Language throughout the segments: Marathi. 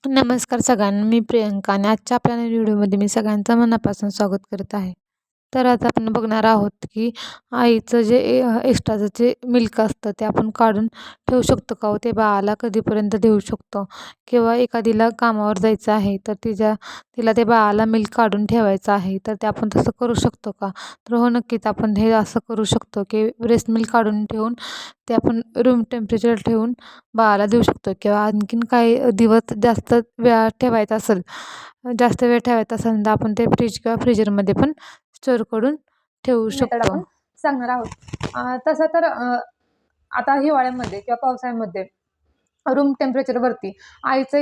नमस्कार सगळ्यांना. मी प्रियंका आणि आजच्या आपल्या व्हिडिओमध्ये मी सगळ्यांचं मनापासून स्वागत करत आहे. तर आता आपण बघणार आहोत की आईचं जे एक्स्ट्राचं जे मिल्क असतं ते आपण काढून ठेवू शकतो का? ते बाळाला कधीपर्यंत देऊ शकतो? किंवा एखादीला कामावर जायचं आहे तर तिला ते बाळाला मिल्क काढून ठेवायचं आहे, तर ते आपण तसं करू शकतो का? तर हो, नक्कीच आपण हे असं करू शकतो की ब्रेस्ट मिल्क काढून ठेवून ते आपण रूम टेम्परेचर ठेवून बाळाला देऊ शकतो. किंवा आणखीन काही दिवस जास्त वेळा ठेवायचा असेल, जास्त वेळ ठेवायचा असेल तर आपण ते फ्रीज किंवा फ्रीजरमध्ये पण स्टोअर करून ठेवू मेथड शकतो. आपण सांगणार आहोत. तसं तर आता हिवाळ्यामध्ये किंवा पावसाळ्यामध्ये रूम टेम्परेचरवरती आईचं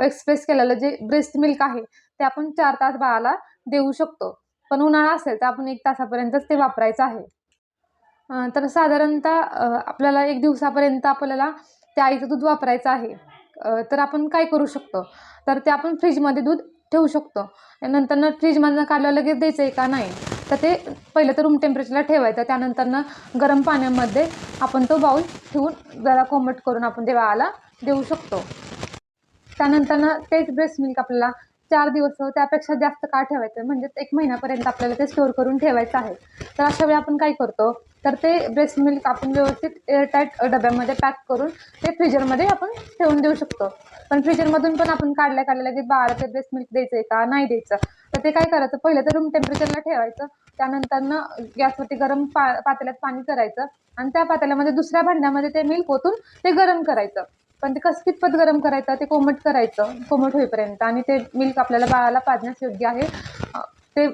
एक्सप्रेस केलेलं जे ब्रेस्ट मिल्क आहे ते आपण 4 तास बाळाला देऊ शकतो. पण उन्हाळा असेल तर आपण 1 तासापर्यंतच ते वापरायचं आहे. तर साधारणतः आपल्याला 1 दिवसापर्यंत आपल्याला त्या आईचं दूध वापरायचं आहे. तर आपण काय करू शकतो? तर ते आपण फ्रीजमध्ये दूध ठेवू शकतो. नंतरनं फ्रीजमधनं काढल्यावर लगेच द्यायचं आहे का? नाही. तर ते पहिलं तर रूम टेम्परेचरला ठेवायचं. त्यानंतरनं गरम पाण्यामध्ये आपण तो बाउल ठेवून जरा कोमट करून आपण ते बाळाला देऊ शकतो. त्यानंतरनं तेच ब्रेस्ट मिल्क आपल्याला 4 दिवस त्यापेक्षा जास्त काळ ठेवायचं, म्हणजे 1 महिन्यापर्यंत आपल्याला ते स्टोअर करून ठेवायचं आहे. तर अशा वेळी आपण काय करतो, तर ते ब्रेस्ट मिल्क आपण व्यवस्थित एअरटाईट डब्यामध्ये पॅक करून ते फ्रीजरमध्ये आपण ठेवून देऊ शकतो. पण फ्रीजरमधून पण आपण काढल्या लगेच बाळाला ते ब्रेस्ट मिल्क द्यायचं आहे का? नाही द्यायचं. तर ते काय करायचं, पहिलं तर रूम टेम्परेचरला ठेवायचं. त्यानंतरनं गॅसवरती गरम पातेल्यात पाणी करायचं आणि त्या पातेल्यामध्ये दुसऱ्या भांड्यामध्ये ते मिल्क ओतून ते गरम करायचं. पण ते कितपत गरम करायचं, ते कोमट करायचं, कोमट होईपर्यंत, आणि ते मिल्क आपल्याला बाळाला पाजण्यास योग्य आहे ते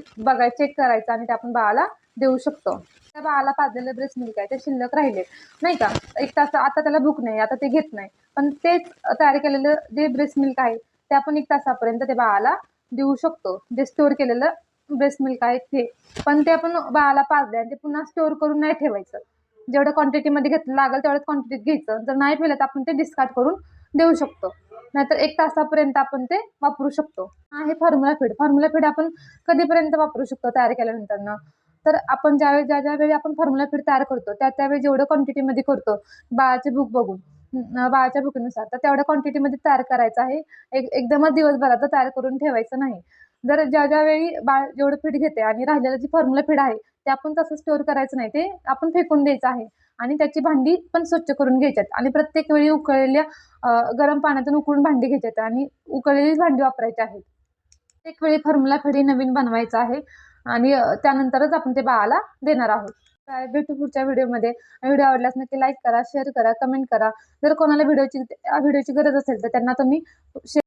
चेक करायचं आणि ते आपण बाळाला देऊ शकतो. त्या बाळाला पाजलेलं ब्रेस्ट मिल्क आहे ते शिल्लक राहिले नाही का, 1 तास, आता त्याला भूक नाही, आता ते घेत नाही, पण तेच तयार केलेलं जे ब्रेस्ट मिल्क आहे ते आपण 1 तासापर्यंत ते बाळाला देऊ शकतो. जे स्टोअर केलेलं ब्रेस्ट मिल्क आहे ते, पण ते आपण बाळाला पाजले आणि ते पुन्हा स्टोअर करून नाही ठेवायचं. जेवढ्या क्वांटिटीमध्ये लागेल तेवढ्याच क्वांटिटीत घ्यायचं. जर नाही पिलं तर आपण ते डिस्कार्ड करून देऊ शकतो. नाहीतर 1 तासापर्यंत आपण ते वापरू शकतो. हे फॉर्म्युला फीड. फॉर्म्युला फीड आपण कधीपर्यंत वापरू शकतो तयार केल्यानंतरनं? तर आपण ज्यावेळी आपण फॉर्म्युला फीड तयार करतो त्यावेळी जेवढं क्वांटिटीमध्ये करतो बाळाची भूक बघून, बाळाच्या भुकीनुसार, तर तेवढ्या क्वांटिटीमध्ये तयार करायचं आहे. एकदमच दिवसभरात तयार करून ठेवायचं नाही. जर ज्यावेळी बाळ जेवढं फीड घेते आणि राहिलेलं जी फॉर्म्युला फीड आहे ते आपण तसं स्टोअर करायचं नाही, ते आपण फेकून द्यायचं आहे. आणि त्याची भांडी पण स्वच्छ करून घ्यायच्यात आणि प्रत्येक वेळी उकळलेल्या गरम पाण्यातून उकळून भांडी घ्यायच्यात आणि उकळलेलीच भांडी वापरायची आहेत. प्रत्येक वेळी फॉर्म्युला फीड नवीन बनवायचं आहे आणि त्यानंतरच आपण ते बाळाला देणार आहोत. भेटू पुढच्या व्हिडिओमध्ये. व्हिडिओ आवडल्यास नक्की लाईक करा, शेअर करा, कमेंट करा. जर कोणाला व्हिडिओची गरज असेल तर त्यांना तुम्ही